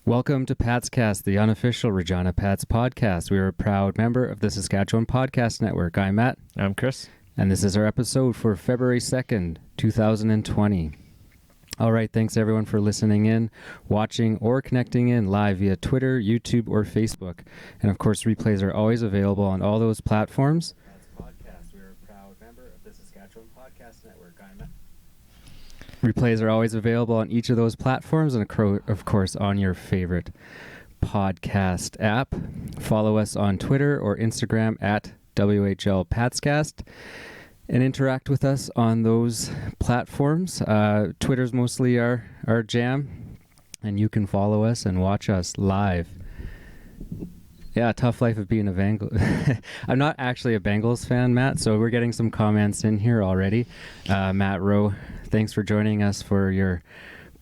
Welcome to PatsCast, the unofficial Regina Pats podcast. We are a proud member of the Saskatchewan Podcast Network. I'm Matt. I'm Chris. And this is our episode for February 2nd, 2020. All right, thanks everyone for listening in, watching, or connecting in live via Twitter, YouTube, or Facebook. And of course, replays are always available on all those platforms. PatsCast. We are a proud member of the Saskatchewan Podcast Network. I'm Matt. Replays are always available on each of those platforms and, of course, on your favorite podcast app. Follow us on Twitter or Instagram at WhlPatscast and interact with us on those platforms. Twitter's mostly our jam, and you can follow us and watch us live. Yeah, tough life of being a Bengals. I'm not actually a Bengals fan, Matt, so we're getting some comments in here already. Matt Rowe, thanks for joining us for your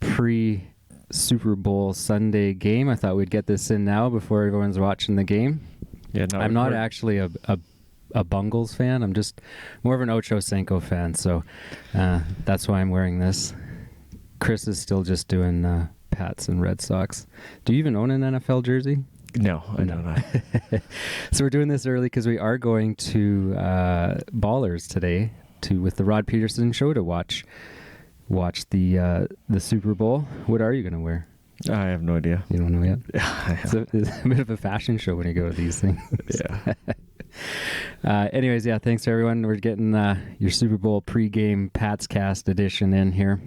pre-Super Bowl Sunday game. I thought we'd get this in now before everyone's watching the game. Yeah, I'm not actually a Bungles fan. I'm just more of an Ocho Cinco fan, so that's why I'm wearing this. Chris is still just doing Pats and Red Sox. Do you even own an NFL jersey? No, I don't. So we're doing this early because we are going to Ballers today with the Rod Peterson show to watch the Super Bowl. What are you going to wear? I have no idea. You don't know yet? It's a bit of a fashion show when you go to these things. Yeah. Anyways, yeah, thanks to everyone. We're getting your Super Bowl pregame PatsCast edition in here.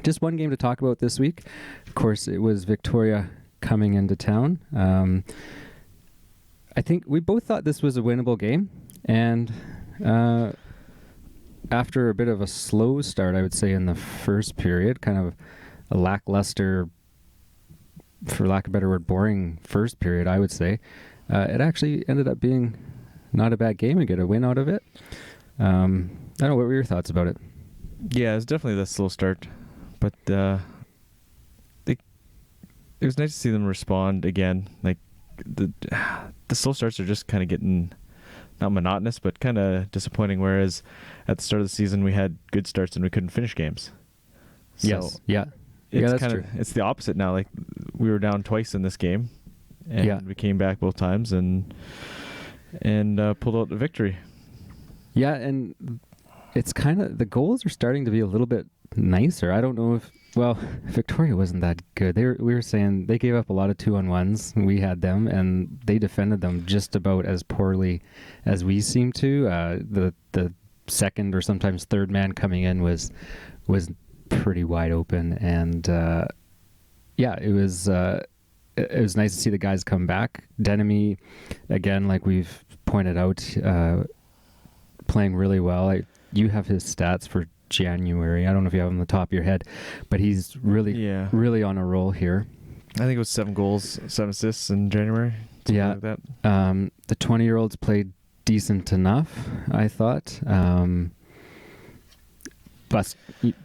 Just one game to talk about this week. Of course, it was Victoria coming into town. I think we both thought this was a winnable game, and after a bit of a slow start, I would say, in the first period, kind of a lackluster, for lack of a better word, boring first period, I would say, it actually ended up being not a bad game and get a win out of it. I don't know, what were your thoughts about it? Yeah, it was definitely the slow start, but it was nice to see them respond again. Like the slow starts are just kind of getting not monotonous, but kind of disappointing. Whereas at the start of the season, we had good starts and we couldn't finish games. So yes. Yeah. That's true. It's the opposite now. Like we were down twice in this game, and we came back both times and pulled out the victory. Yeah, and it's kind of, the goals are starting to be a little bit nicer. I don't know if, well, Victoria wasn't that good. We were saying they gave up a lot of 2-on-1s. We had them, and they defended them just about as poorly as we seem to. The second or sometimes third man coming in was pretty wide open, and it was nice to see the guys come back. Denemy, again, like we've pointed out, playing really well. You have his stats for January. I don't know if you have them on the top of your head, but he's really on a roll here. I think it was 7 goals, 7 assists in January. Yeah. Like that. The 20-year-olds played decent enough, I thought. But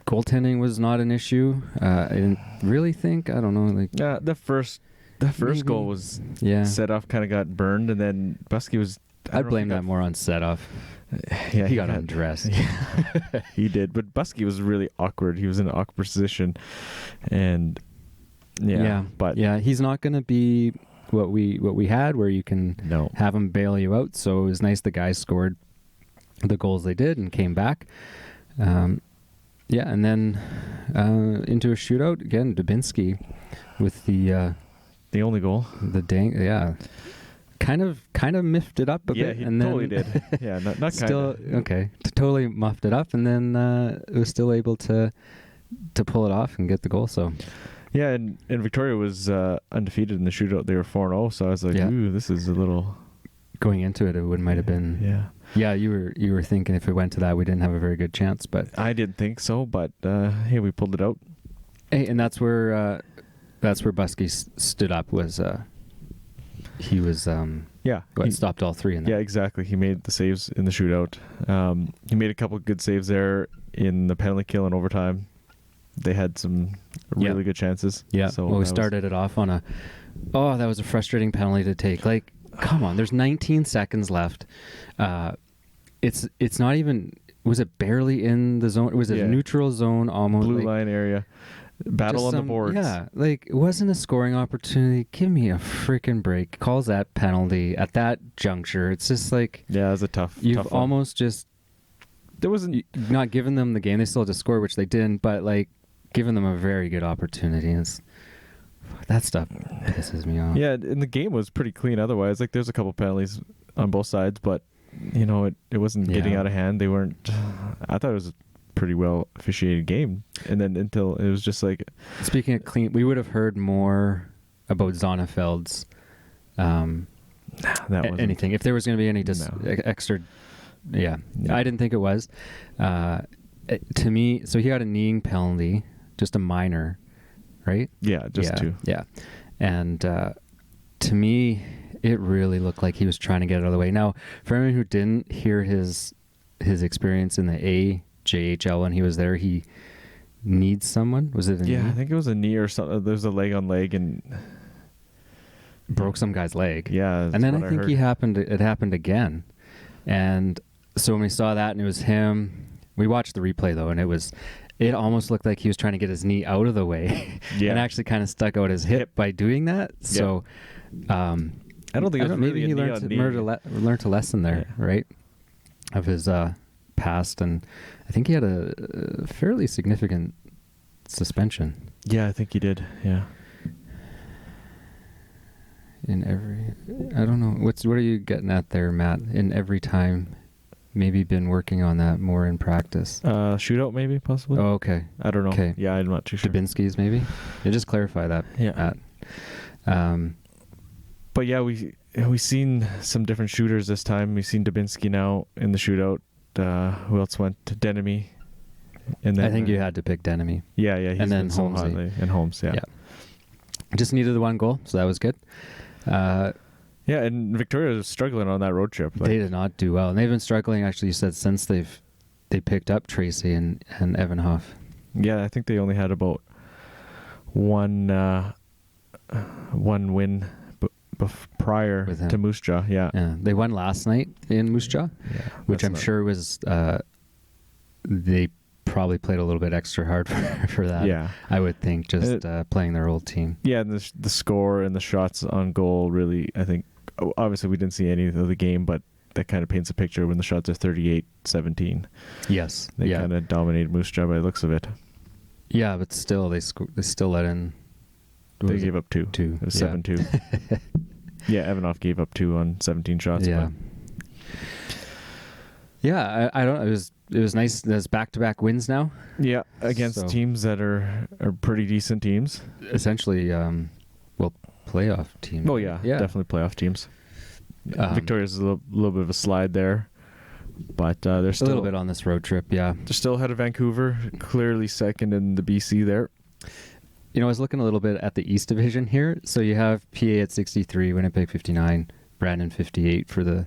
goaltending was not an issue. I didn't really think. I don't know. The first goal was set off, kind of got burned, and then Busky was. I'd blame that more on set off. Yeah, he got undressed. Yeah, he did. But Busky was really awkward. He was in an awkward position, and but he's not going to be what we had, where you can have him bail you out. So it was nice the guys scored the goals they did and came back. And then into a shootout again. Dubinsky with the only goal. Kind of miffed it up a bit. Yeah, he and totally then did. Yeah, not still kinda. Okay, totally muffed it up, and then was still able to pull it off and get the goal. So yeah, and Victoria was undefeated in the shootout. They were 4-0. So I was like, ooh, this is a little. Going into it, might have been. Yeah. Yeah, you were thinking if it went to that, we didn't have a very good chance, but I didn't think so. But hey, we pulled it out. Hey, and that's where Busky stood up. He was he stopped all 3 in that. Yeah, exactly. He made the saves in the shootout. He made a couple of good saves there in the penalty kill and overtime. They had some really good chances. Yeah. So we started it off on that was a frustrating penalty to take. Like, come on, there's 19 seconds left. It's not even, was it barely in the zone? Was it a neutral zone almost? Blue line area. Battle Just on the some- boards. Yeah, like it wasn't a scoring opportunity. Give me a freaking break. Calls that penalty at that juncture. It's just like Yeah, it was a tough. you've tough one. almost just There wasn't. not given them the game. They still had to score, which they didn't, but like given them a very good opportunity. That stuff pisses me off. Yeah, and the game was pretty clean. Otherwise, like there's a couple penalties on both sides, but it wasn't getting Yeah. out of hand. They weren't. I thought it was a pretty well officiated game, and then until it was just like Speaking of clean, we would have heard more about Zonnefeld's that wasn't anything if there was going to be any No. extra. Yeah, No. I didn't think it was. To me, so he got a kneeing penalty, just a minor, right? Yeah, just yeah, two. Yeah, and to me, it really looked like he was trying to get it out of the way. Now, for anyone who didn't hear his experience in the AJHL when he was there, he needs someone. Was it a Yeah, knee? I think it was a knee or something. There was a leg on leg, and Broke some guy's leg. yeah, And then that's I what think heard. it happened again. And so when we saw that and it was him, we watched the replay though, and it almost looked like he was trying to get his knee out of the way Yeah. and actually kind of stuck out his hip by doing that. So I don't think it was maybe really he a knee learned on to, knee. learned a lesson there, Yeah. right? Of his past. And I think he had a fairly significant suspension Yeah, I think he did. Yeah. in every, I don't know. What are you getting at there, Matt? In every time, maybe been working on that more in practice. Shootout maybe possibly. Oh, okay. I don't know. Okay. Yeah, I'm not too sure. Dubinsky's maybe? Yeah, just clarify that, Yeah. Matt. But yeah, we've seen some different shooters this time. We've seen Dubinsky now in the shootout. Who else went? Denemy. And then I think you had to pick Denemy. Yeah, he's and then been so Holmesy. hot lately. And Holmes, yeah. Just needed the one goal, so that was good. Yeah, and Victoria was struggling on that road trip. They did not do well, and they've been struggling. Actually, you said since they picked up Tracy and Evan Huff. Yeah, I think they only had about one win prior With him. to Moose Jaw. Yeah, Yeah, they won last night in Moose Jaw, which that's I'm sure was they probably played a little bit extra hard for that. Yeah, I would think just playing their old team. yeah, and the score and the shots on goal really, I think. Obviously, we didn't see any of the game, but that kind of paints a picture when the shots are 38-17. Yes, They kind of dominated Moose Jaw by the looks of it. Yeah, but still, they still let in. They gave up two. Two. It was Yeah. 7-2. Yeah, Evanoff gave up 2 on 17 shots. Yeah. Yeah, I don't. It was nice. There's back-to-back wins now. Yeah, against So- teams that are pretty decent teams. Essentially, playoff team. Oh yeah, definitely playoff teams. Victoria's a little bit of a slide there, but they're a still little bit on this road trip. Yeah. They're still ahead of Vancouver, clearly second in the BC there. You know, I was looking a little bit at the East Division here. So you have PA at 63, Winnipeg 59, Brandon 58 for the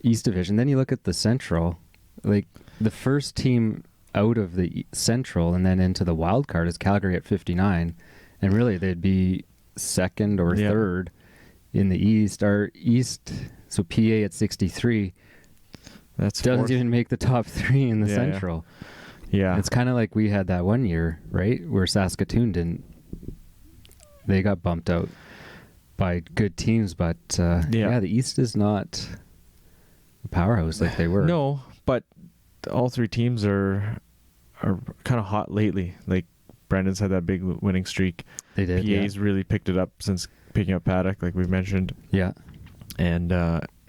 East Division. Then you look at the Central, like the first team out of the Central and then into the wild card is Calgary at 59, and really they'd be second or third in the East. Our East, so PA at 63, That's doesn't fourth. even make the top 3 in the Yeah, Central. Yeah, It's kind of like we had that one year, right, where Saskatoon didn't. They got bumped out by good teams, but the East is not a powerhouse like they were. No, but all 3 teams are kind of hot lately. Like Brandon's had that big winning streak. They did. PA's really picked it up since picking up Paddock, like we've mentioned. Yeah. And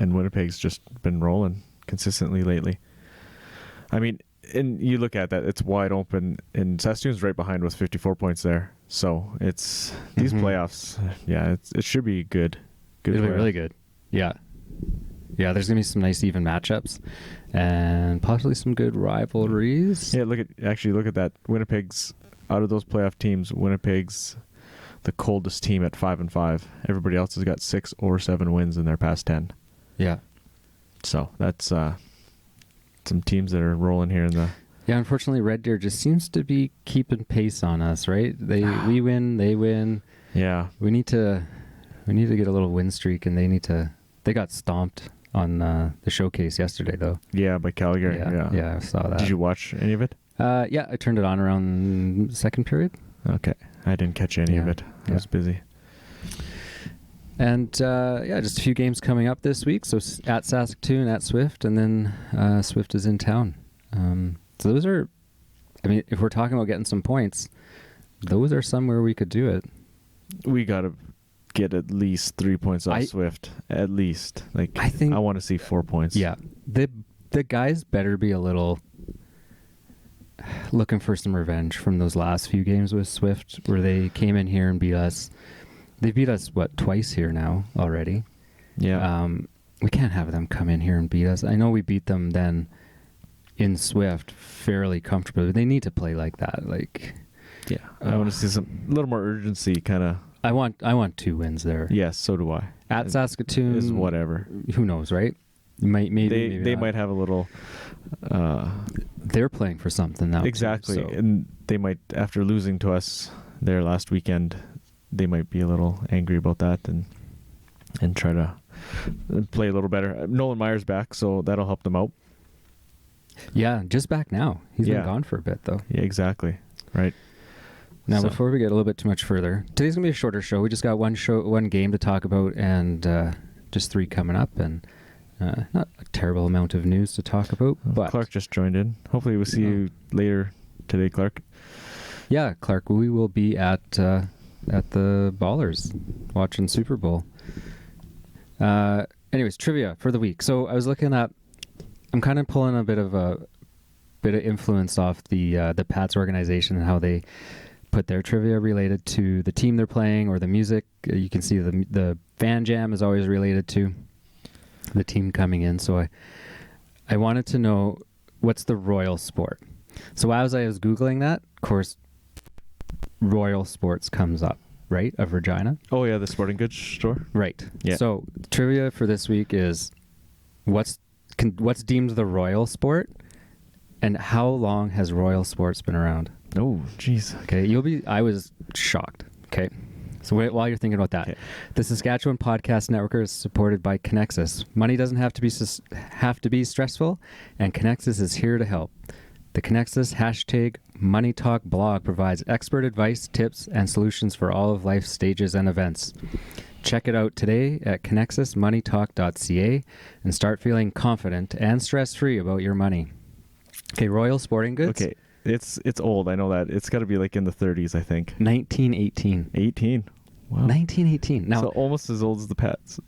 Winnipeg's just been rolling consistently lately. I mean, and you look at that, it's wide open, and Saskatoon's right behind with 54 points there. So it's these playoffs. Yeah, it should be good. It'll be playoff. really good. Yeah. Yeah, there's going to be some nice even matchups and possibly some good rivalries. Yeah, look at that. Winnipeg's out of those playoff teams. Winnipeg's the coldest team at 5-5. Everybody else has got 6 or 7 wins in their past 10. Yeah. So that's some teams that are rolling here in the. Yeah, unfortunately, Red Deer just seems to be keeping pace on us, right? We win, they win. Yeah. We need to get a little win streak, and they got stomped on the showcase yesterday, though. Yeah, by Calgary. Yeah. Yeah, I saw that. Did you watch any of it? Yeah, I turned it on around second period. Okay. I didn't catch any of Yeah. it. I was busy. And just a few games coming up this week. So at Saskatoon, at Swift, and then Swift is in town. So those are, I mean, if we're talking about getting some points, those are somewhere we could do it. We got to get at least 3 points off Swift. At least. Like, I think I want to see 4 points. Yeah. The guys better be a little looking for some revenge from those last few games with Swift where they came in here and beat us. They beat us, twice here now already? Yeah. We can't have them come in here and beat us. I know we beat them then in Swift fairly comfortably, but they need to play like that. Like, yeah. I want to see a little more urgency, kind of. I want 2 wins there. Yes, so do I. At Saskatoon is whatever. Who knows, right? Maybe they not. might have a little. They're playing for something now. Exactly, too, so. And they might, after losing to us there last weekend, they might be a little angry about that and try to play a little better. Nolan Meyer's back, so that'll help them out. Yeah, just back now. He's been gone for a bit, though. Yeah, exactly. Right. Now, before we get a little bit too much further, today's going to be a shorter show. We just got one game to talk about, and just 3 coming up, and not a terrible amount of news to talk about. But Clark just joined in. Hopefully we'll see you later today, Clark. Yeah, Clark, we will be at the Ballers watching Super Bowl. Anyways, trivia for the week. So I was looking up. I'm kind of pulling a bit of influence off the Pats organization and how they put their trivia related to the team they're playing or the music. You can see the fan jam is always related to the team coming in. So I wanted to know, what's the royal sport? So as I was Googling that, of course, Royal Sports comes up, right? Of Regina. Oh yeah, the sporting goods store. Right. Yeah. So trivia for this week is what's deemed the royal sport, and how long has Royal Sports been around? Oh, jeez. Okay, I was shocked. Okay. So while you're thinking about that, the Saskatchewan Podcast Network is supported by Connexus. Money doesn't have to be stressful, and Connexus is here to help. The Connexus #MoneyTalk blog provides expert advice, tips, and solutions for all of life's stages and events. Check it out today at connexusmoneytalk.ca and start feeling confident and stress-free about your money. Okay, Royal Sporting Goods. Okay, it's old. I know that. It's got to be like in the 30s, I think. 1918. 18. Wow. 1918. Now, so almost as old as the Pats.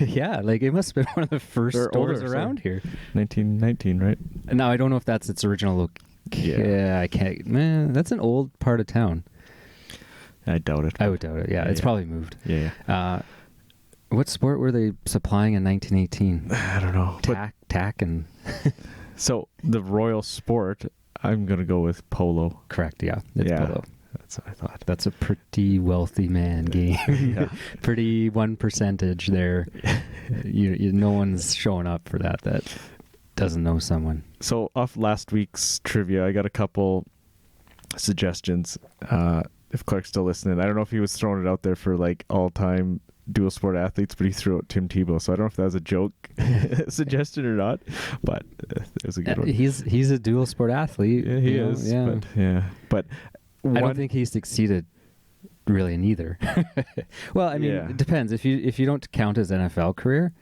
Yeah, like it must have been one of the first Or stores older, around here. 1919, right? Now, I don't know if that's its original look. Yeah, I can't. Man, that's an old part of town. I doubt it. I would doubt it. Yeah, it's probably moved. Yeah. What sport were they supplying in 1918? I don't know. Tack and... So the royal sport, I'm going to go with polo. Correct, yeah. It's polo. That's what I thought. That's a pretty wealthy man game. Yeah. Pretty 1% there. No one's showing up for that doesn't know someone. So off last week's trivia, I got a couple suggestions. If Clark's still listening, I don't know if he was throwing it out there for like all-time dual sport athletes, but he threw out Tim Tebow. So I don't know if that was a joke suggestion or not, but it was a good one. He's a dual sport athlete. Yeah, he is. Yeah. But I don't think he succeeded really in either. Well, I mean, it depends. If you don't count his NFL career,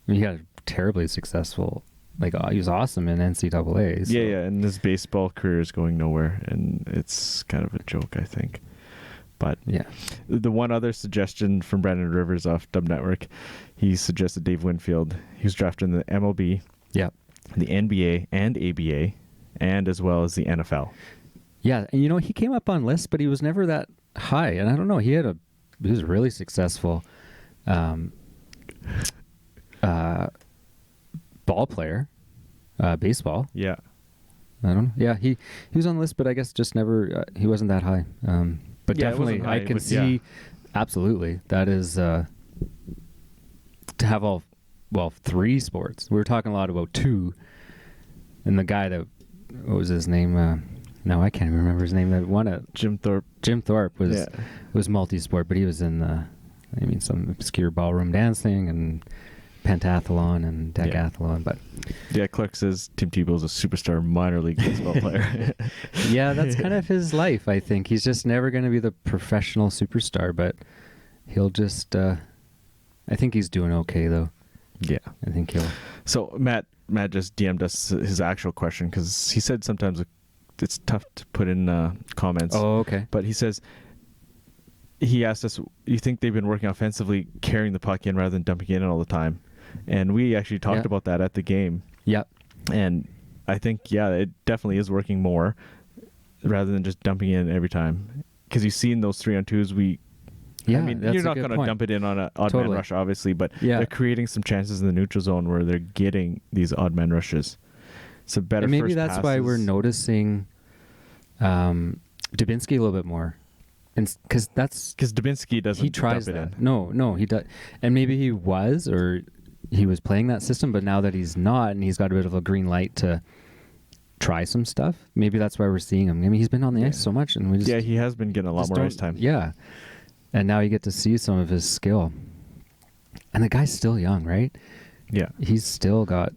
I mean, he got a terribly successful. Like, he was awesome in NCAA. So. Yeah, and his baseball career is going nowhere, and it's kind of a joke, I think. But yeah, the one other suggestion from Brandon Rivers off Dub Network, he suggested Dave Winfield. He was drafted in the MLB, the NBA and ABA, and as well as the NFL. Yeah, and he came up on lists, but he was never that high. And I don't know, he was really successful ball player, baseball. Yeah. I don't know. Yeah, he was on the list, but I guess just never, he wasn't that high. But definitely, I can see, absolutely, that is, to have 3 sports. We were talking a lot about 2, and the guy what was his name? No, I can't even remember his name. That won it. Jim Thorpe. Jim Thorpe was multi-sport, but he was in some obscure ballroom dancing and pentathlon and decathlon, but Yeah, Clark says Tim Tebow's a superstar minor league baseball player. yeah, that's kind of his life, I think. He's just never going to be the professional superstar, but he'll just I think he's doing okay, though. Yeah. I think he'll... So Matt just DM'd us his actual question, because he said sometimes it's tough to put in comments. Oh, okay. But he says, he asked us, you think they've been working offensively, carrying the puck in rather than dumping it in all the time? And we actually talked about that at the game. Yep. And I think, it definitely is working more rather than just dumping in every time. Because you've seen those 3-on-2s. I mean, you're not going to dump it in on an odd man rush, obviously, but they're creating some chances in the neutral zone where they're getting these odd man rushes. So better. And maybe that's why we're noticing Dubinsky a little bit more, and because Dubinsky doesn't. He tries dump that. It in. No, he does, and maybe he was playing that system, but now that he's not, and he's got a bit of a green light to try some stuff. Maybe that's why we're seeing him. I mean, he's been on the ice so much, and we just he has been getting a lot more ice time. Yeah. And now you get to see some of his skill. And the guy's still young, right? Yeah. He's still got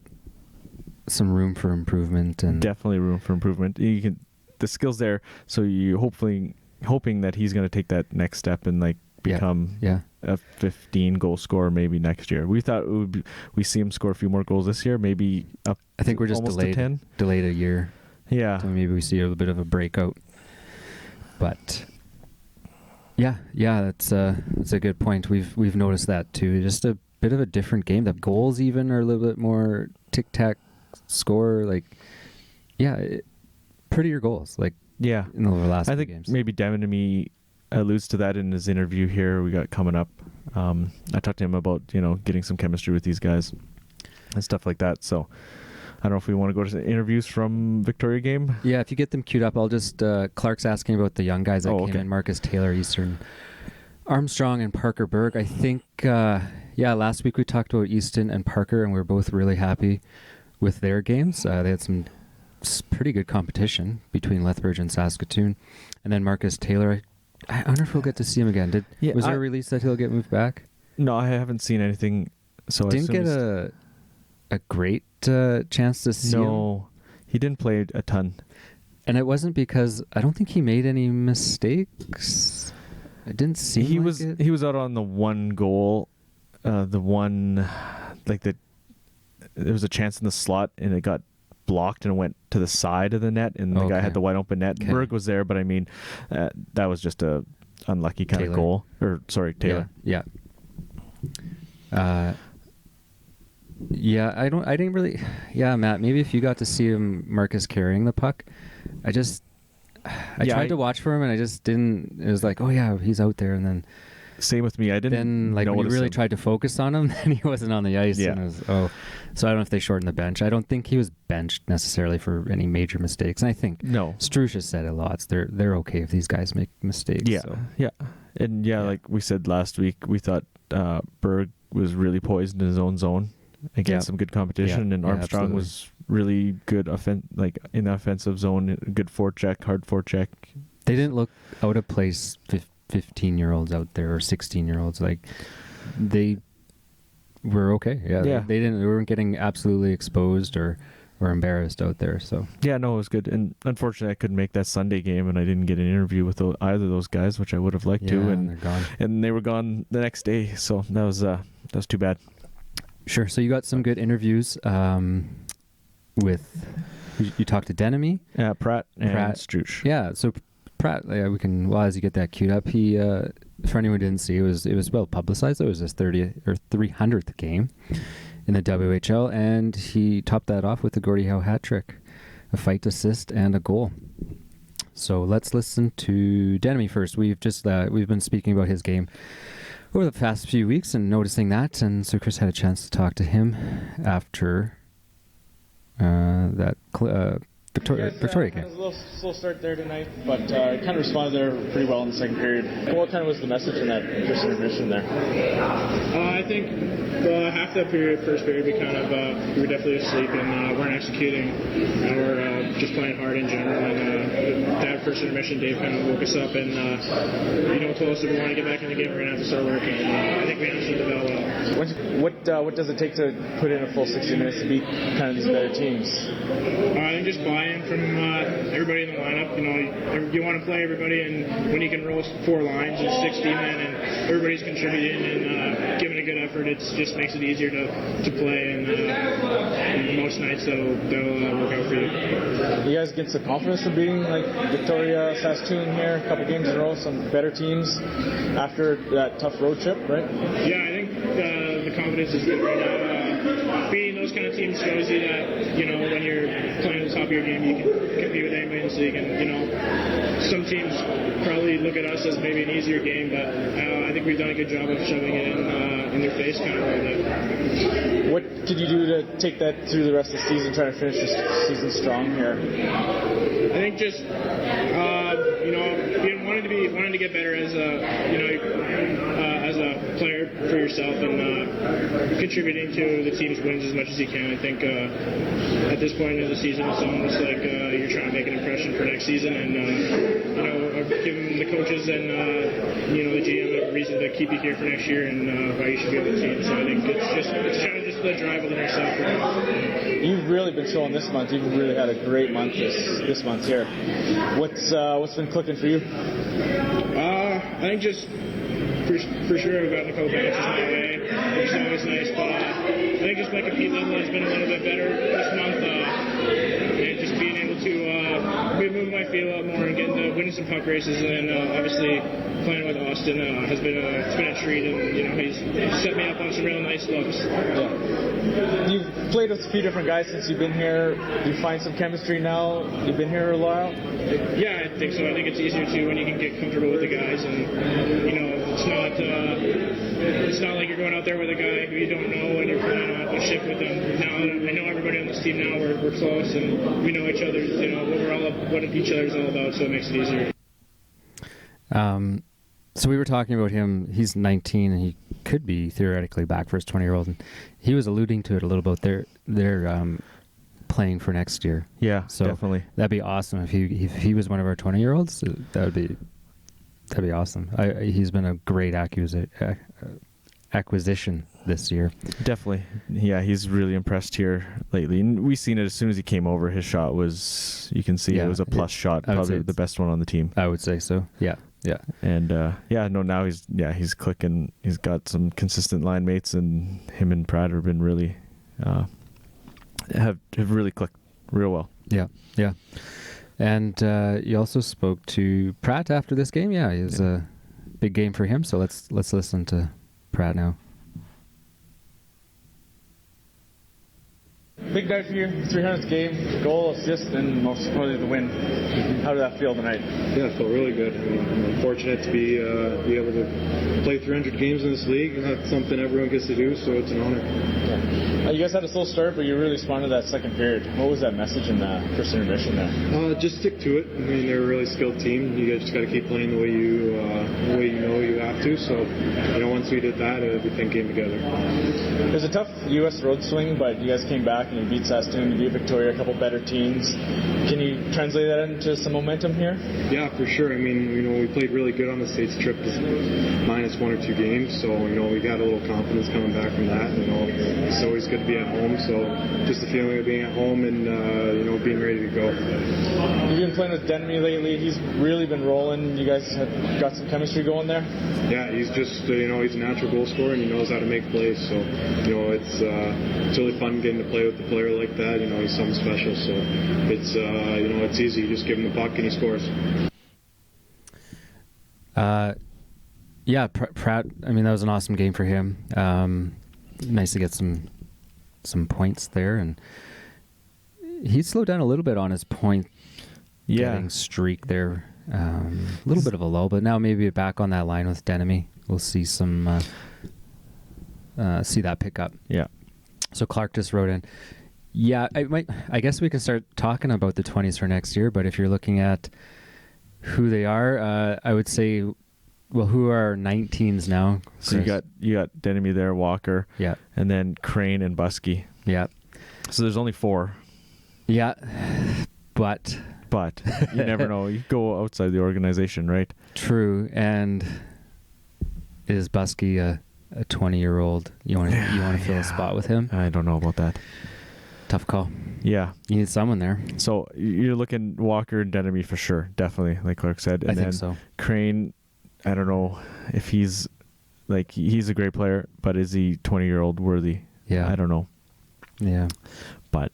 some room for improvement. And definitely room for improvement. The skill's there, so you hoping that he's going to take that next step and become a 15-goal scorer maybe next year. We thought we see him score a few more goals this year, maybe up. I think we're just delayed a year. Yeah. So maybe we see a little bit of a breakout. But... Yeah, that's a good point. We've noticed that too. Just a bit of a different game. The goals even are a little bit more tic-tac score. Prettier goals. In the last I think games. Maybe Devanamy alludes to that in his interview here we got coming up. I talked to him about getting some chemistry with these guys and stuff like that. So I don't know if we want to go to the interviews from Victoria game. Yeah, if you get them queued up, I'll just... Clark's asking about the young guys that came in. Marcus Taylor, Easton Armstrong, and Parker Berg. I think, last week we talked about Easton and Parker, and we were both really happy with their games. They had some pretty good competition between Lethbridge and Saskatoon. And then Marcus Taylor, I wonder if we'll get to see him again. Was there a release that he'll get moved back? No, I haven't seen anything. So didn't get a great chance to see him. No, he didn't play a ton. And it wasn't because I don't think he made any mistakes. I didn't see he was out on the one goal, there was a chance in the slot and it got blocked and went to the side of the net and the guy had the wide open net. Okay. Berg was there, but I mean that was just a unlucky kind of goal. Taylor. Yeah. I didn't really. Yeah, Matt. Maybe if you got to see him, Marcus carrying the puck, I tried to watch for him and I just didn't. It was like, oh yeah, he's out there, and then same with me. I didn't. Then when you really tried to focus on him, then he wasn't on the ice. Yeah. And it was, so I don't know if they shortened the bench. I don't think he was benched necessarily for any major mistakes. And I think Strush has said a lot. They're okay if these guys make mistakes. Yeah, so. And like we said last week, we thought Berg was really poised in his own zone against some good competition, and Armstrong was really good in the offensive zone, good forecheck, hard forecheck. They didn't look out of place 15-year-olds out there or 16-year-olds. They were okay. They weren't getting absolutely exposed or embarrassed out there. So it was good. And unfortunately I couldn't make that Sunday game and I didn't get an interview with either of those guys, which I would have liked to, and they're gone. And they were gone the next day, so that was too bad. Sure. So you got some good interviews with you talked to Denemy, Pratt and Struch. Yeah, so Pratt, we can, as you get that queued up, he for anyone who didn't see, it was well publicized. It was his 30th or 300th game in the WHL, and he topped that off with a Gordie Howe hat trick, a fight assist, and a goal. So let's listen to Denemy first. We've been speaking about his game over the past few weeks and noticing that, and so Chris had a chance to talk to him after that Victoria Had game. a little slow start there tonight, but kind of responded there pretty well in the second period. What kind of was the message in that first intermission there? I think half that period, first period, we were definitely asleep and weren't executing. And we're just playing hard in general. And that first intermission, Dave kind of woke us up and told us if we want to get back in the game, we're gonna have to start working. And I think we answered the bell well. What does it take to put in a full 60 minutes to beat kind of these better teams? I think just buy-in from everybody in the lineup. You want to play everybody, and when you can roll 4 lines and 60 men, and everybody's contributing and giving a good effort, it just makes it easier to play. And most nights that'll work out for you. You guys get some confidence from beating like Victoria, Saskatoon here, a couple games in a row, some better teams after that tough road trip, right? Yeah, I think the confidence is good right now. Beating those kind of teams shows you that when you're playing at the top of your game, you can compete with anybody in this league. And some teams probably look at us as maybe an easier game, but I think we've done a good job of shoving it in their face kind of a little bit. What could you do to take that through the rest of the season, trying to finish the season strong here? I think just wanting to get better as a player for yourself and contributing to the team's wins as much as you can. I think at this point in the season, it's almost like you're trying to make an impression for next season, and giving the coaches and the GM a reason to keep you here for next year and why you should be on the team. So I think it's kind of just the drive within yourself. You've really been showing this month. You've really had a great month this month here. What's been clicking for you? I think just for sure we've gotten a couple bounces my way, which is always nice. But I think just my compete level has been a little bit better this month, and just being able to move my feet a lot more and winning some puck races, and obviously playing with Austin has been a treat, and he's set me up on some real nice looks. Yeah. You've played with a few different guys since you've been here. Do you find some chemistry now? You've been here a while. Yeah, I think so. I think it's easier too when you can get comfortable with the guys, and it's not like you're going out there with a guy who you don't know and you're playing on a shift with them. Now I know everybody on this team now. We're close and we know each other's what each other's all about, so it makes it easier. So we were talking about him. He's 19 and he could be theoretically back for his 20-year-old. And he was alluding to it a little bit. They're playing for next year. Yeah, so definitely. That'd be awesome if he was one of our 20-year-olds. That'd be awesome. He's been a great acquisition this year. Definitely. Yeah, he's really impressed here lately. And we've seen it as soon as he came over. His shot was, you can see it was a plus shot, probably the best one on the team. I would say so. Yeah. Yeah. And now he's clicking. He's got some consistent line mates, and him and Pratt have been really have really clicked real well. Yeah. Yeah. And you also spoke to Pratt after this game. Yeah, it was a big game for him. So let's listen to Pratt now. Big night for you, 300th game, goal, assist, and most importantly the win. How did that feel tonight? Yeah, it felt really good. I'm fortunate to be able to play 300 games in this league. That's something everyone gets to do, so it's an honor. You guys had a slow start, but you really responded that second period. What was that message in the first intermission there? Just stick to it. I mean, they're a really skilled team. You guys just got to keep playing the way you know you have to. So, once we did that, everything came together. It was a tough U.S. road swing, but you guys came back and you beat Saskatoon, you beat Victoria, a couple better teams. Can you translate that into some momentum here? Yeah, for sure. I mean, we played really good on the States trip, just minus 1 or 2 games. So, we got a little confidence coming back from that. It's always good to be at home. So, just the feeling of being at home and, being ready to go. You've been playing with Denemy lately. He's really been rolling. You guys have got some chemistry going there? Yeah, he's just, he's a natural goal scorer and he knows how to make plays. So, it's really fun getting to play with a player like that. He's something special. So, it's easy. You just give him the puck and he scores. Yeah, Pratt, I mean, that was an awesome game for him. Nice to get some points there. And he slowed down a little bit on his point getting streak there. A little bit of a lull, but now maybe back on that line with Denemy. We'll see see that pick up. Yeah. So Clark just wrote in, Yeah, I guess we can start talking about the 20s for next year, but if you're looking at who they are, I would say, well, who are 19s now? So you got Denemy there, Walker, Yeah. and then Crane and Buskey. Yeah. So there's only 4. Yeah. But you never know. You go outside the organization, right? true. And is Buskey a 20-year-old? You want to fill a spot with him? I don't know about that. Tough call. Yeah. You need someone there. So you're looking Walker and Denemy for sure, definitely, like Clark said. And I think then so. Crane, I don't know if he's a great player, but is he 20-year-old worthy? Yeah. I don't know. Yeah. But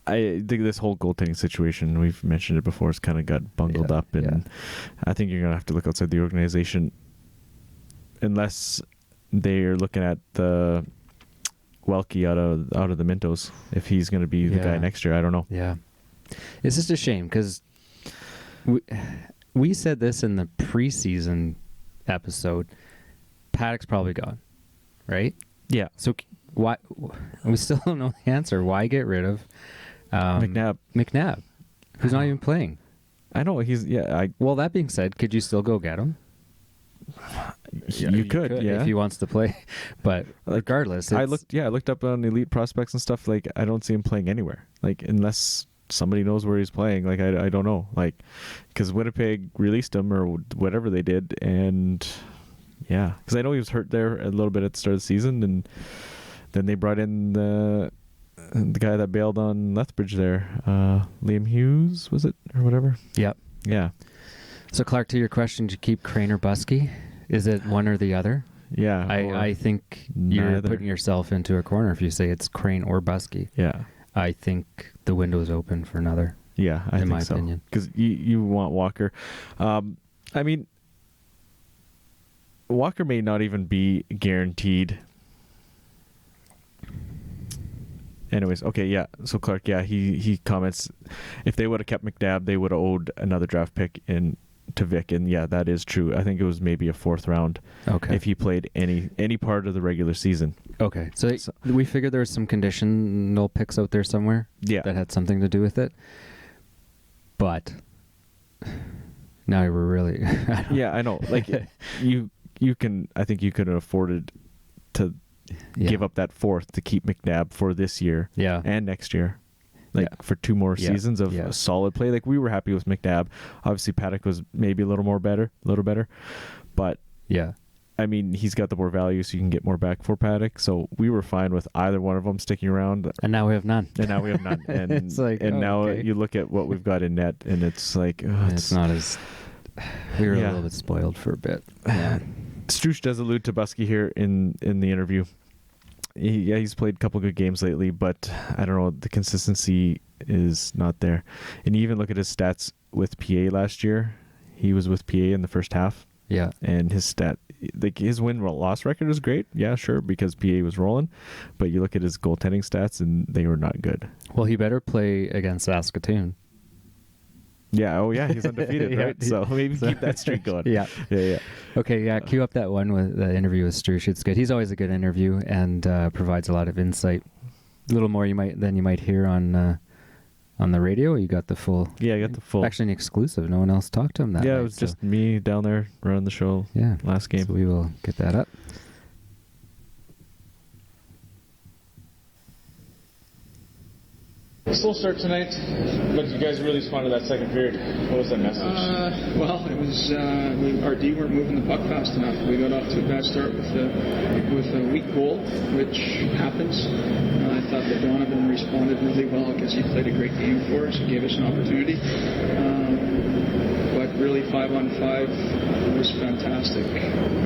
I think this whole goaltending situation, we've mentioned it before, has kind of got bungled up, and I think you're going to have to look outside the organization unless they're looking at the Welke out of the Mintos, if he's going to be the guy next year. I don't know. Yeah. It's just a shame because we said this in the preseason episode. Paddock's probably gone, right? Yeah. So why? We still don't know the answer. Why get rid of McNabb, who's not even playing? I know he's Well, that being said, could you still go get him? You could, if he wants to play. But regardless, I looked up on elite prospects and stuff. Like, I don't see him playing anywhere. Like, unless somebody knows where he's playing. Like, I don't know. Like, because Winnipeg released him or whatever they did, and yeah, because I know he was hurt there a little bit at the start of the season, and then they brought in the guy that bailed on Lethbridge there, Liam Hughes, was it, or whatever? Yep. Yeah. So, Clark, to your question, to keep Crane or Buskey, is it one or the other? Yeah. I think you're putting yourself into a corner if you say it's Crane or Buskey. Yeah. I think the window is open for another. Yeah, I think so. In my opinion. Because you want Walker. I mean, Walker may not even be guaranteed. Anyways, okay, yeah. So Clark, yeah, he comments, if they would have kept McNabb, they would have owed another draft pick to Vic, and yeah, that is true. I think it was maybe a 4th round. Okay. If he played any part of the regular season. Okay, so we figured there was some conditional picks out there somewhere. Yeah. That had something to do with it. But now we're really. Yeah, I know. Like you can. I think you could have afforded to give up that 4th to keep McNabb for this year. Yeah. And next year. Like for 2 more seasons of a solid play. Like, we were happy with McNabb. Obviously Paddock was maybe a little better. But yeah, I mean, he's got the more value, so you can get more back for Paddock. So we were fine with either one of them sticking around. And now we have none. And it's like, now okay. you look at what we've got in net, and it's like it's not as. We were a little bit spoiled for a bit. Yeah. Struch does allude to Buskey here in the interview. He's played a couple good games lately, but I don't know, the consistency is not there. And you even look at his stats with PA last year. He was with PA in the first half. Yeah. And his his win-loss record is great. Yeah, sure, because PA was rolling. But you look at his goaltending stats, and they were not good. Well, he better play against Saskatoon. Yeah. Oh, yeah. He's undefeated, right? So maybe keep that streak going. Yeah. Yeah. Okay. Yeah. Cue up that one with the interview with Struch. It's good. He's always a good interview and provides a lot of insight. A little more than you might hear on the radio. You got the full. Yeah, I got the full. Actually, an exclusive. No one else talked to him that night. Yeah, it was just me down there running the show. Yeah. Last game. So we will get that up. Slow start tonight, but you guys really responded to that second period. What was that message? Well, it was our D weren't moving the puck fast enough. We got off to a bad start with a weak goal, which happens. I thought that Donovan responded really well. I guess he played a great game for us. He gave us an opportunity. But really, 5-on-5 was fantastic.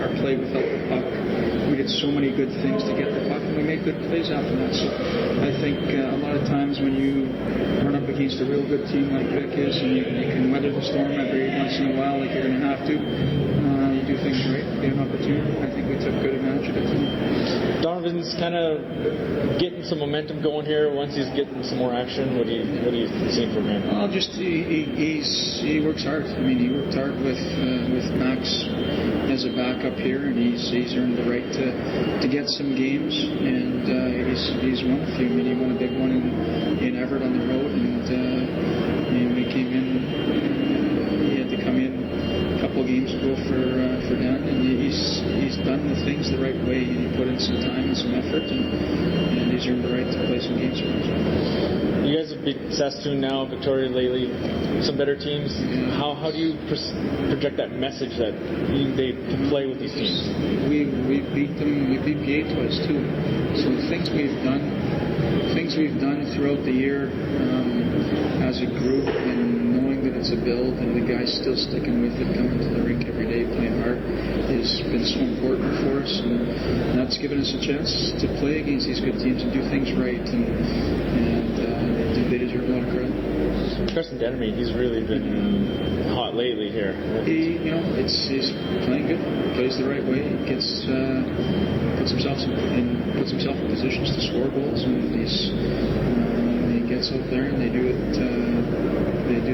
Our play without the puck. We did so many good things to get the puck, and we made good plays after that. So I think a lot of times when you run up against a real good team like Vic is, and you can weather the storm every once in a while like you're going to have to, do things right, get an opportunity. I think we took good advantage of it. Donovan's kind of getting some momentum going here. Once he's getting some more action, what do you see from him? Well, just he works hard. I mean, he worked hard with Max as a backup here, and he's earned the right to get some games, and he's won a few. I mean, he won a big one in Everett on the road, and we came in. He had to come in a couple of games ago for Dan, and he's done the things the right way, and he put in some time and some effort, and he's earned the right to play some games for us. You guys have beat Saskatoon now, Victoria lately, some better teams. Yeah. How do you project that message that they can play with these teams? We beat them. We beat PA twice too. So the things we've done throughout the year as a group, and knowing that it's a build and the guys still sticking with it, coming to the rink every day, playing hard, has been so important for us, and that's given us a chance to play against these good teams and do things right, and they deserve a lot of credit. Preston Denemy, he's really been hot lately here. He's playing good, plays the right way, puts himself in positions to score goals, and he gets out there and they do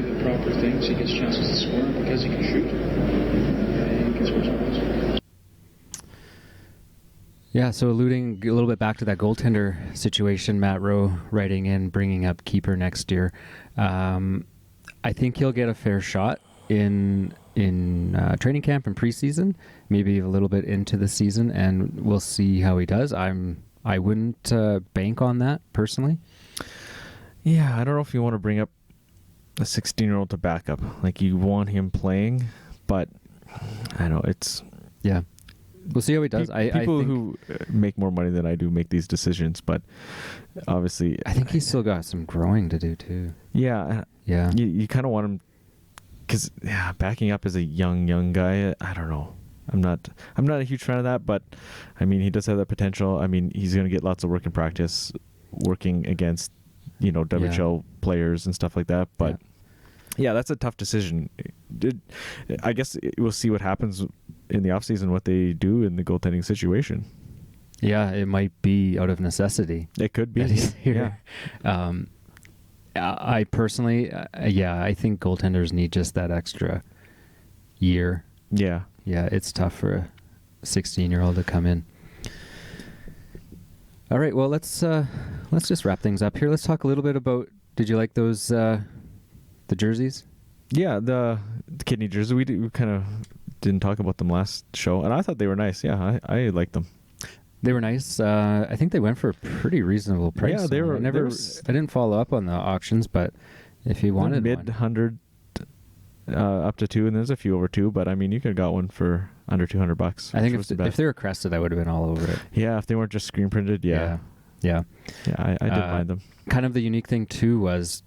the proper things. He gets chances to score because he can shoot. He can score some goals. Yeah, so alluding a little bit back to that goaltender situation, Matt Rowe writing in, bringing up keeper next year. I think he'll get a fair shot in training camp and preseason, maybe a little bit into the season, and we'll see how he does. I wouldn't bank on that personally. Yeah, I don't know if you want to bring up a 16-year-old to back up. Like, you want him playing, but I don't know, it's... Yeah. We'll see how he does. People who make more money than I do make these decisions, but obviously... I think he's still got some growing to do, too. Yeah. Yeah. You kind of want him... Because, backing up as a young guy, I don't know. I'm not a huge fan of that, but, I mean, he does have that potential. I mean, he's going to get lots of work in practice, working against, WHL players and stuff like that, but... Yeah, that's a tough decision. I guess we'll see what happens in the offseason, what they do in the goaltending situation. Yeah, it might be out of necessity. It could be. That he's here. Yeah. I personally, I think goaltenders need just that extra year. Yeah. Yeah, it's tough for a 16-year-old to come in. All right, well, let's just wrap things up here. Let's talk a little bit about, did you like those... the jerseys? Yeah, the kidney jersey. We kind of didn't talk about them last show, and I thought they were nice. Yeah, I liked them. They were nice. I think they went for a pretty reasonable price. Yeah, they were. I didn't follow up on the auctions, but if you wanted mid-100 up to 2, and there's a few over 2, but I mean, you could have got one for under $200. I think if they were crested, I would have been all over it. Yeah, if they weren't just screen printed, yeah. I did mind them. Kind of the unique thing too was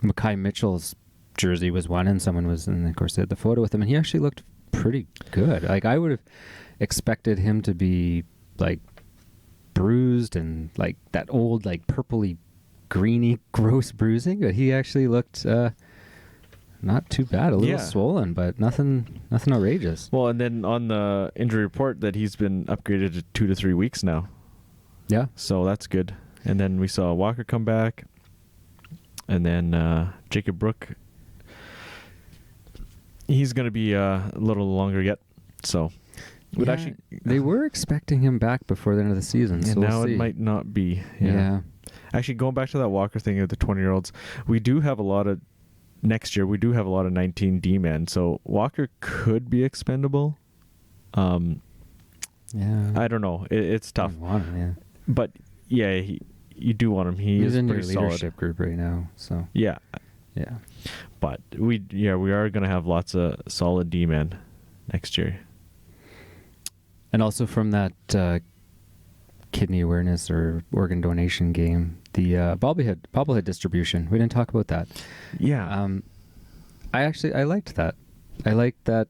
Mackay Mitchell's jersey was one, and someone was, and of course they had the photo with him, and he actually looked pretty good. Like, I would have expected him to be like bruised and like that old like purpley greeny gross bruising, but he actually looked not too bad. A little swollen, but nothing outrageous. Well, and then on the injury report that he's been upgraded to 2 to 3 weeks now. Yeah, so that's good. And then we saw Walker come back. And then Jacob Brook, he's going to be a little longer yet. So, they were expecting him back before the end of the season. And so now we'll see. It might not be. Yeah. Actually, going back to that Walker thing of the 20-year-olds, we do have a lot of 19 D-men. So Walker could be expendable. I don't know. It's tough. Want him, but you do want him. He's in pretty your leadership solid. group right now. So yeah. But we are going to have lots of solid D-men next year. And also from that kidney awareness or organ donation game, the bobblehead distribution. We didn't talk about that. Yeah. I liked that. I liked that.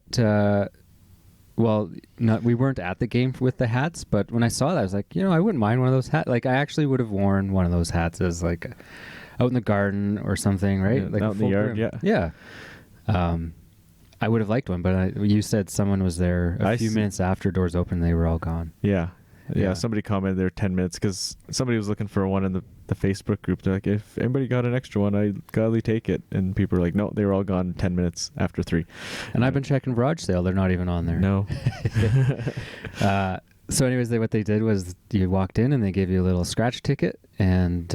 We weren't at the game with the hats, but when I saw that, I was like, I wouldn't mind one of those hats. Like, I actually would have worn one of those hats as like out in the garden or something, right? Yeah, like out in the yard, yeah. I would have liked one, but you said someone was there a few minutes after doors opened. They were all gone. Yeah. Yeah. Somebody commented there 10 minutes because somebody was looking for one in the Facebook group. They're like, if anybody got an extra one, I'd gladly take it. And people are like, no, they were all gone 10 minutes after 3. And I've been checking garage sale. They're not even on there. No. So anyways, what they did was you walked in and they gave you a little scratch ticket, and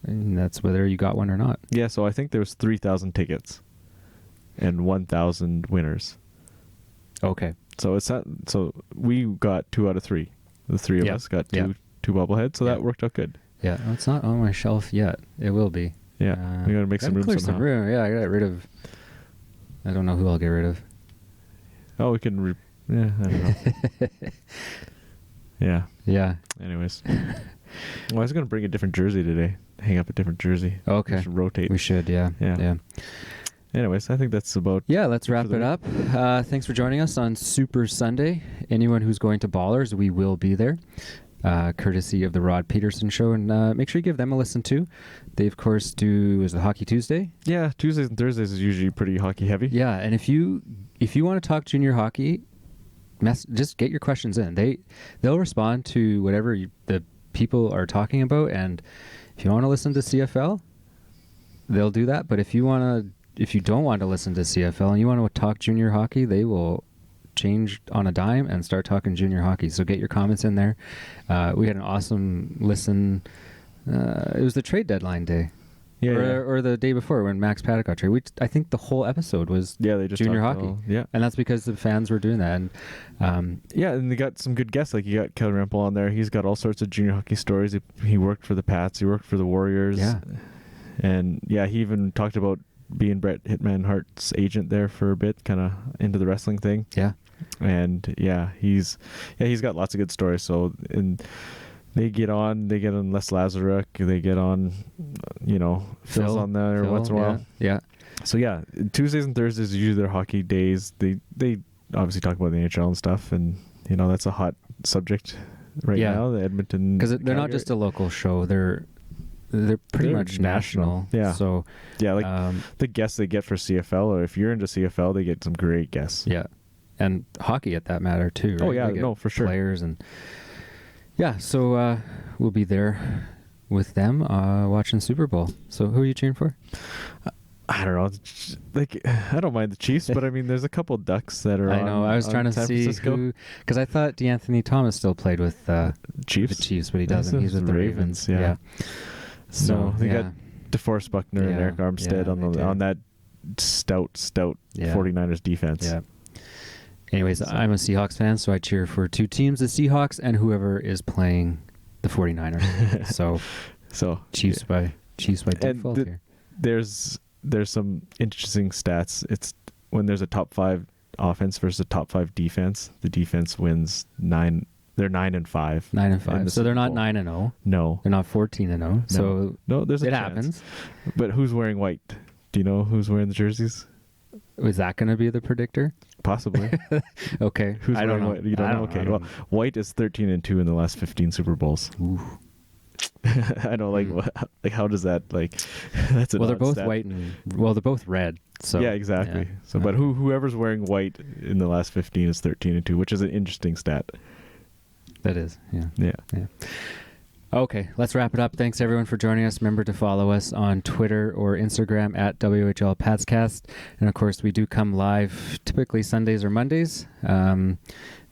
that's whether you got one or not. Yeah, so I think there was 3,000 tickets and 1,000 winners. Okay. So it's not, so we got 2 out of 3. The 3 of us got two bobbleheads, so that worked out good. Yeah, well, it's not on my shelf yet. It will be. Yeah, we got to make some room somehow. Some room. Yeah, I got rid of. I don't know who I'll get rid of. Oh, we can. I don't know. Yeah. Yeah. Anyways, well, I was gonna bring a different jersey today. Hang up a different jersey. Okay. We should rotate. We should. Yeah. Yeah. Anyways, I think that's about. Yeah, let's wrap it up. Thanks for joining us on Super Sunday. Anyone who's going to Ballers, we will be there. Courtesy of the Rod Peterson Show, and make sure you give them a listen too. They of course do is it Hockey Tuesday? Yeah, Tuesdays and Thursdays is usually pretty hockey heavy. Yeah, and if you want to talk junior hockey, just get your questions in. They'll respond to whatever the people are talking about, and if you want to listen to CFL, they'll do that. But if you don't want to listen to CFL and you want to talk junior hockey, they will change on a dime and start talking junior hockey. So get your comments in there. We had an awesome listen. It was the trade deadline day. Or the day before when Max Paddock got traded. I think the whole episode was they just junior hockey. And that's because the fans were doing that. And and they got some good guests. Like you got Kelly Rempel on there. He's got all sorts of junior hockey stories. He worked for the Pats. He worked for the Warriors. Yeah. And he even talked about being Bret Hitman Hart's agent there for a bit, kind of into the wrestling thing. Yeah. And he's got lots of good stories. So they get on Les Lazaruk, they get on, Phil's on there once in a while. Yeah. So Tuesdays and Thursdays are usually their hockey days. They obviously talk about the NHL and stuff, and that's a hot subject right now. The Edmonton, because they're not just a local show. They're pretty much national. Yeah. So the guests they get for CFL, or if you're into CFL, they get some great guests. Yeah. And hockey at that matter too. Right? Oh yeah, for sure. Players and so we'll be there with them watching Super Bowl. So who are you cheering for? I don't know. I don't mind the Chiefs, but I mean, there's a couple Ducks that are. I know. I was trying to see who, because I thought DeAnthony Thomas still played with Chiefs. The Chiefs, but he doesn't. He's with the Ravens. Yeah. So they got DeForest Buckner and Eric Armstead on that stout 49ers defense. Yeah. Anyways, I'm a Seahawks fan, so I cheer for 2 teams, the Seahawks and whoever is playing the 49ers. so Chiefs by default here. There's some interesting stats. It's when there's a top 5 offense versus a top 5 defense, the defense wins 9. They're 9-5. 9-5. So they're not 9-0. No. They're not 14-0. So there's a chance. Happens. But who's wearing white? Do you know who's wearing the jerseys? Is that going to be the predictor? Possibly. Okay. Who's I don't know. White? You don't know? Okay. Well, white is 13-2 in the last 15 Super Bowls. Ooh. I know, how does that, that's they're both stat. White and, they're both red. So yeah, exactly. Yeah. So, but whoever's wearing white in the last 15 is 13-2, which is an interesting stat. That is, yeah. Yeah. Okay, let's wrap it up. Thanks, everyone, for joining us. Remember to follow us on Twitter or Instagram at WhlPatscast. And, of course, we do come live typically Sundays or Mondays.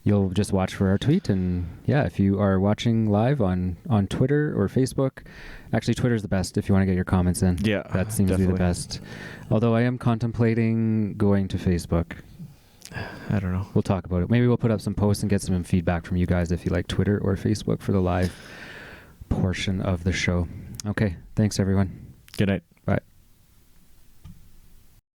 You'll just watch for our tweet. And, if you are watching live on Twitter or Facebook, actually, Twitter's the best if you want to get your comments in. Yeah, that seems to be the best. Although I am contemplating going to Facebook. I don't know. We'll talk about it. Maybe we'll put up some posts and get some feedback from you guys if you like Twitter or Facebook for the live portion of the show. Okay. Thanks, everyone. Good night.